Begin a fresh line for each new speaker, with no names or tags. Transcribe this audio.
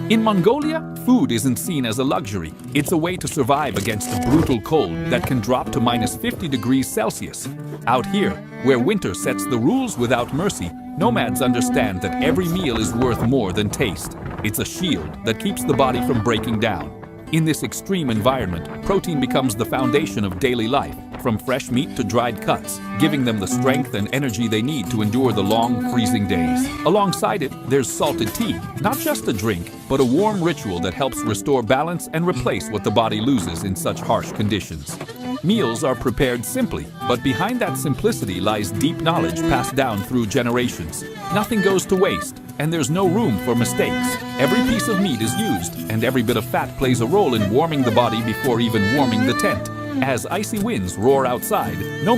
In Mongolia, food isn't seen as a luxury. It's a way to survive against a brutal cold that can drop to -50 degrees Celsius. Out here, where winter sets the rules without mercy, nomads understand that every meal is worth more than taste. It's a shield that keeps the body from breaking down. In this extreme environment, protein becomes the foundation of daily life, from fresh meat to dried cuts, giving them the strength and energy they need to endure the long, freezing days. Alongside it, there's salted tea, not just a drink, but a warm ritual that helps restore balance and replace what the body loses in such harsh conditions. Meals are prepared simply, but behind that simplicity lies deep knowledge passed down through generations. Nothing goes to waste, and there's no room for mistakes. Every piece of meat is used, and every bit of fat plays a role in warming the body before even warming the tent. As icy winds roar outside, no